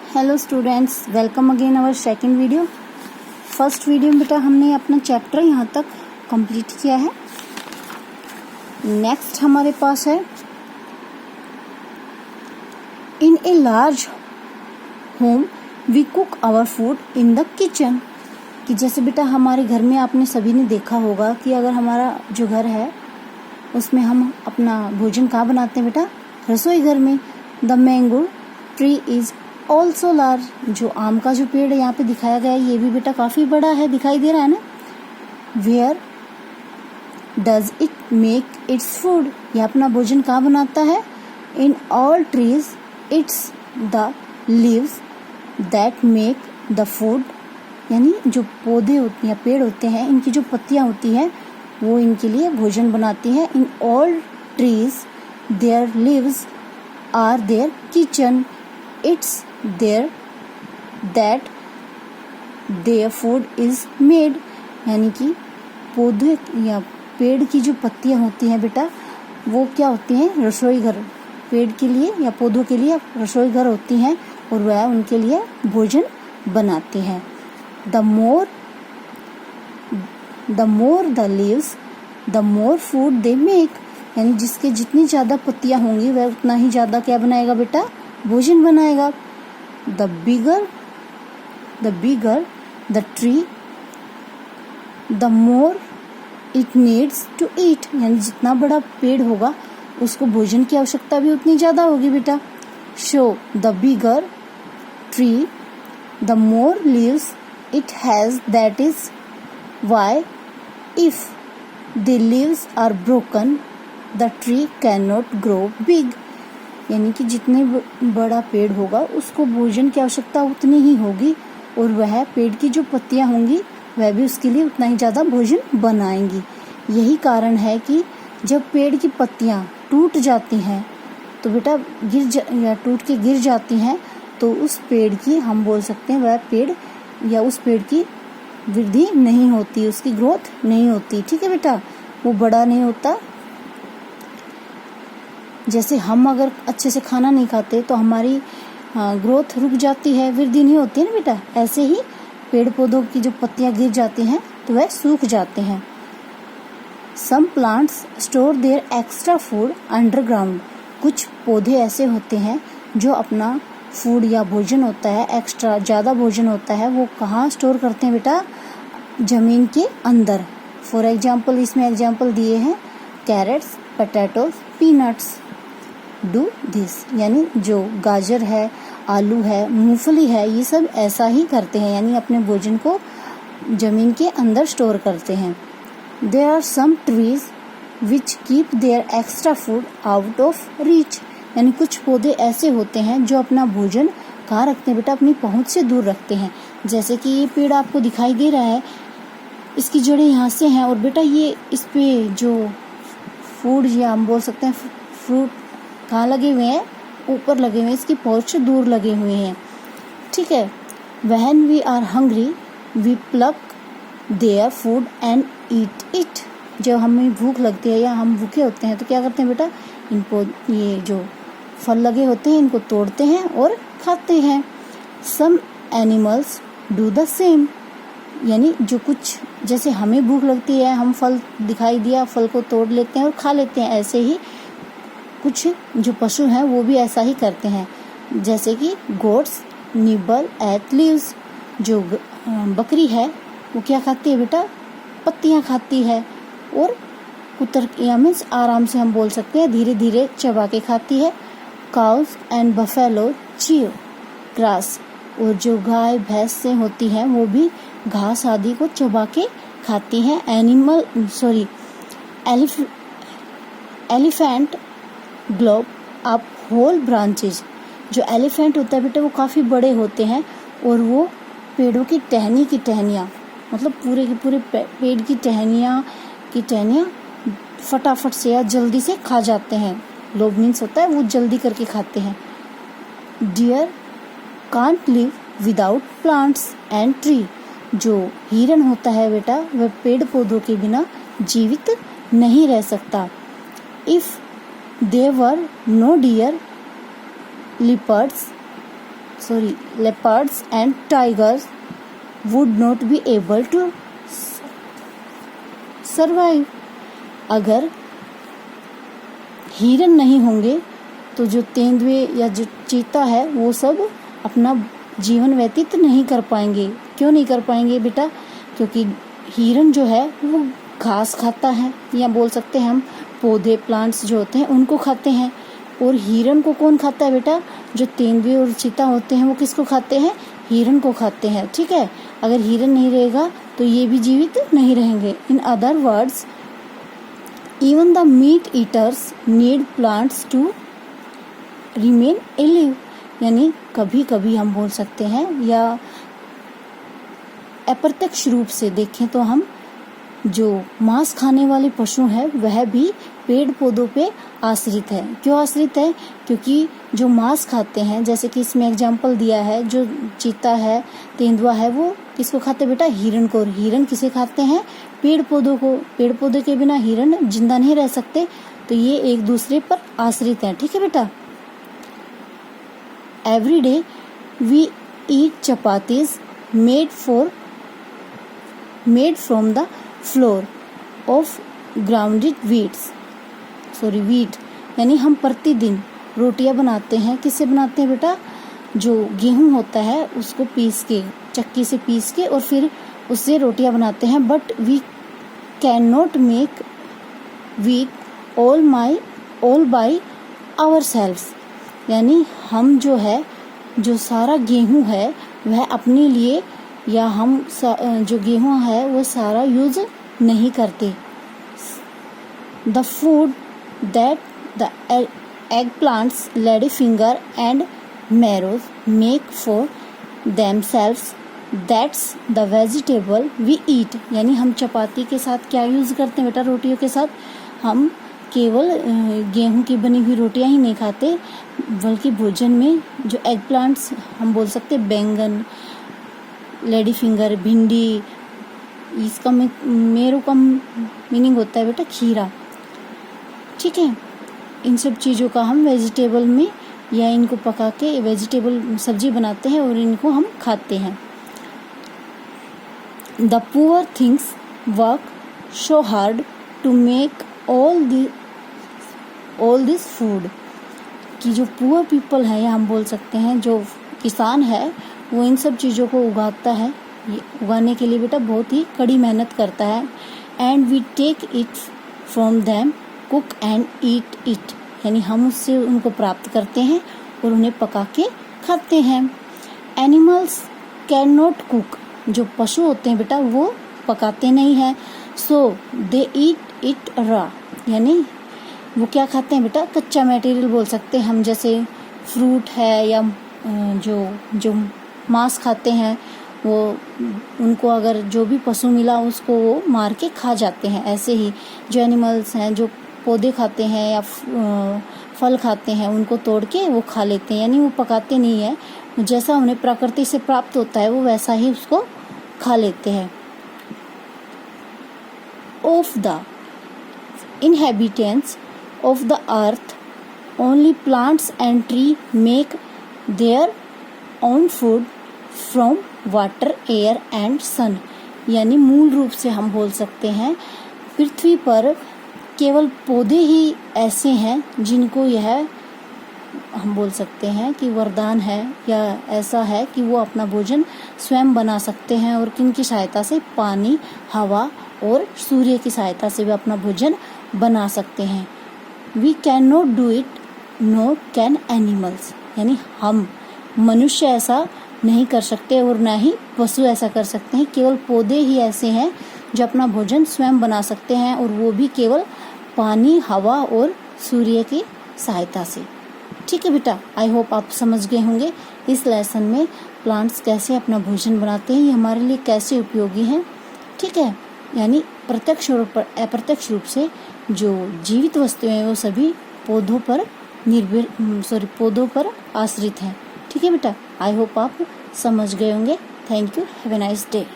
Hello students, welcome again our second video. First video में बेटा हमने अपना चैप्टर यहाँ तक कंप्लीट किया है। नेक्स्ट हमारे पास है in a large home we cook our food in the kitchen. कि जैसे बेटा हमारे घर में आपने सभी ने देखा होगा कि अगर हमारा जो घर है उसमें हम अपना भोजन कहाँ बनाते हैं बेटा? रसोई घर में। The mango tree is also large. जो आम का जो पेड़ यहाँ पे दिखाया गया है ये भी बेटा काफी बड़ा है, दिखाई दे रहा है ना। Where does it make its food. ये अपना भोजन कहाँ बनाता है? In all trees it's the leaves that make the food. यानी जो पौधे होते हैं, पेड़ होते हैं, इनकी जो पत्तियां होती हैं वो इनके लिए भोजन बनाती है। In all trees their leaves are their kitchen. It's there that their food is made. यानी कि पौधे या पेड़ की जो पत्तियां होती हैं बेटा वो क्या होती हैं? रसोई घर। पेड़ के लिए या पौधों के लिए रसोई घर होती हैं और वह उनके लिए भोजन बनाती हैं। The more the leaves the more food they make. यानी जिसके जितनी ज्यादा पत्तियां होंगी वह उतना ही ज्यादा क्या बनाएगा बेटा? भोजन बनाएगा। The bigger the tree the more it needs to eat. यानी जितना बड़ा पेड़ होगा उसको भोजन की आवश्यकता भी उतनी ज्यादा होगी बेटा। Show the bigger tree the more leaves it has, that is why if the leaves are broken the tree cannot grow big। यानी कि जितने बड़ा पेड़ होगा उसको भोजन की आवश्यकता उतनी ही होगी और वह पेड़ की जो पत्तियां होंगी वह भी उसके लिए उतना ही ज्यादा भोजन बनाएंगी। यही कारण है कि जब पेड़ की पत्तियां टूट जाती हैं तो बेटा टूट के गिर जाती हैं तो उस पेड़ की हम बोल सकते हैं वह पेड़ या उस पेड़ की वृद्धि नहीं होती, उसकी ग्रोथ नहीं होती। ठीक है बेटा, वो बड़ा नहीं होता। जैसे हम अगर अच्छे से खाना नहीं खाते तो हमारी ग्रोथ रुक जाती है, वृद्धि नहीं होती है ना बेटा। ऐसे ही पेड़ पौधों की जो पत्तियां गिर जाती हैं तो वह सूख जाते हैं। Some plants store their extra food underground. कुछ पौधे ऐसे होते हैं जो अपना फूड या भोजन होता है, एक्स्ट्रा ज्यादा भोजन होता है, वो कहाँ स्टोर करते हैं बेटा? जमीन के अंदर। फॉर एग्जाम्पल इसमें एग्जाम्पल दिए हैं carrots, potatoes, peanuts do this. यानी जो गाजर है, आलू है, मूंगफली है, ये सब ऐसा ही करते हैं, यानी अपने भोजन को जमीन के अंदर स्टोर करते हैं। There are some trees which keep their extra food out of reach. यानी कुछ पौधे ऐसे होते हैं जो अपना भोजन कहाँ रखते हैं बेटा? अपनी पहुंच से दूर रखते हैं। जैसे कि ये पेड़ आपको दिखाई दे रहा है, इसकी जड़ें यहाँ से हैं और बेटा ये इस पे जो फूड या हम बोल सकते हैं फ्रूट कहाँ लगे हुए हैं? ऊपर लगे हुए हैं, इसकी पहुंच से दूर लगे हुए हैं। ठीक है। When we are hungry we pluck their food and eat it. जब हमें भूख लगती है या हम भूखे होते हैं तो क्या करते हैं बेटा? इनको ये जो फल लगे होते हैं इनको तोड़ते हैं और खाते हैं। Some animals do the same. यानी जो कुछ जैसे हमें भूख लगती है, हम फल दिखाई दिया, फल को तोड़ लेते हैं और खा लेते हैं। ऐसे ही कुछ जो पशु हैं वो भी ऐसा ही करते हैं। जैसे कि गोट्स निबल एट लीव्स। जो बकरी है वो क्या खाती है बेटा? पत्तियां खाती है और कुतर या मीन्स आराम से हम बोल सकते हैं धीरे धीरे चबा के खाती है। Cows and buffalo chew grass. और जो गाय भैंस से होती हैं वो भी घास आदि को चबा के खाती हैं। एलिफेंट ग्लोब अप होल ब्रांचेज। जो एलिफेंट होता है बेटा वो काफी बड़े होते हैं और वो पेड़ों की टहनियाँ मतलब पूरे के पूरे पेड़ की टहनियाँ फटाफट से या जल्दी से खा जाते हैं। लोब मीन्स होता है वो जल्दी करके खाते हैं। Deer can't live without plants and tree. जो हिरन होता है बेटा वह पेड़ पौधों के बिना जीवित नहीं रह सकता। If there were no deer leopards leopards and tigers would not be able to survive. अगर हिरन नहीं होंगे तो जो तेंदुए या जो चीता है वो सब अपना जीवन व्यतीत नहीं कर पाएंगे। क्यों नहीं कर पाएंगे बेटा? क्योंकि हिरन जो है वो घास खाता है, या बोल सकते हैं हम पौधे, प्लांट्स जो होते हैं उनको खाते हैं। और हिरन को कौन खाता है बेटा? जो तेंदुए और चीता होते हैं वो किसको खाते हैं? हिरन को खाते हैं। ठीक है, अगर हिरन नहीं रहेगा तो ये भी जीवित नहीं रहेंगे। In other words, even the meat eaters need plants to remain alive. यानी कभी कभी हम बोल सकते हैं, या अप्रत्यक्ष रूप से देखें तो हम जो मांस खाने वाले पशु हैं वह भी पेड़ पौधों पे आश्रित है। क्यों आश्रित है? क्योंकि जो मांस खाते हैं, जैसे कि इसमें एग्जाम्पल दिया है, जो चीता है, तेंदुआ है, वो किसको खाते हैं बेटा? हिरन को। और हिरन किसे खाते हैं? पेड़ पौधों को। पेड़ पौधे के बिना हिरन जिंदा नहीं रह सकते, तो ये एक दूसरे पर आश्रित हैं। ठीक है बेटा। Every day we eat chapatis made from the flour of grounded wheat. यानी हम प्रतिदिन रोटियां बनाते हैं। किससे बनाते हैं बेटा? जो गेहूं होता है उसको पीस के, चक्की से पीस के, और फिर उससे रोटियां बनाते हैं। But we can not make wheat all by ourselves. यानी हम जो सारा गेहूं है वह अपने लिए, या हम जो गेहूं है वो सारा यूज नहीं करते। The food that the eggplants, lady finger and marrows make for themselves, that's the vegetable we eat. यानी हम चपाती के साथ क्या यूज करते हैं बेटा? रोटियों के साथ हम केवल गेहूं की बनी हुई रोटियां ही नहीं खाते, बल्कि भोजन में जो एग प्लांट्स, हम बोल सकते हैं बैंगन, लेडी फिंगर, भिंडी, इसका मेरो का मीनिंग होता है बेटा खीरा। ठीक है, इन सब चीज़ों का हम वेजिटेबल में, या इनको पका के वेजिटेबल सब्जी बनाते हैं और इनको हम खाते हैं। The poor things work so hard to make all this food. कि जो पुअर पीपल है, या हम बोल सकते हैं जो किसान है, वो इन सब चीज़ों को उगाता है। ये उगाने के लिए बेटा बहुत ही कड़ी मेहनत करता है। And we take it from them, cook and eat it. यानी हम उससे उनको प्राप्त करते हैं और उन्हें पका के खाते हैं। Animals can not cook. जो पशु होते हैं बेटा वो पकाते नहीं हैं। सो दे ईट इट रॉ। यानी वो क्या खाते हैं बेटा? कच्चा मटेरियल बोल सकते हैं हम, जैसे फ्रूट है, या जो मांस खाते हैं वो, उनको अगर जो भी पशु मिला उसको वो मार के खा जाते हैं। ऐसे ही जो एनिमल्स हैं, जो पौधे खाते हैं या फल खाते हैं, उनको तोड़ के वो खा लेते हैं। यानी वो पकाते नहीं है, जैसा उन्हें प्रकृति से प्राप्त होता है वो वैसा ही उसको खा लेते हैं। Of the inhabitants of the earth, only plants and tree make their own food from water, air and sun। यानी मूल रूप से हम बोल सकते हैं पृथ्वी पर केवल पौधे ही ऐसे हैं जिनको यह, हम बोल सकते हैं कि वरदान है, या ऐसा है कि वो अपना भोजन स्वयं बना सकते हैं। और किन की सहायता से? पानी, हवा और सूर्य की सहायता से वे अपना भोजन बना सकते हैं। We can not do it, no can animals. यानी हम मनुष्य ऐसा नहीं कर सकते और ना ही पशु ऐसा कर सकते हैं। केवल पौधे ही ऐसे हैं जो अपना भोजन स्वयं बना सकते हैं, और वो भी केवल पानी, हवा और सूर्य की सहायता से। ठीक है बेटा, आई होप आप समझ गए होंगे इस लेसन में प्लांट्स कैसे अपना भोजन बनाते हैं, ये हमारे लिए कैसे उपयोगी हैं। ठीक है, यानी प्रत्यक्ष और अप्रत्यक्ष रूप से जो जीवित वस्तुएं हैं वो सभी पौधों पर आश्रित हैं। ठीक है बेटा, आई होप आप समझ गए होंगे। Thank you, have a nice day.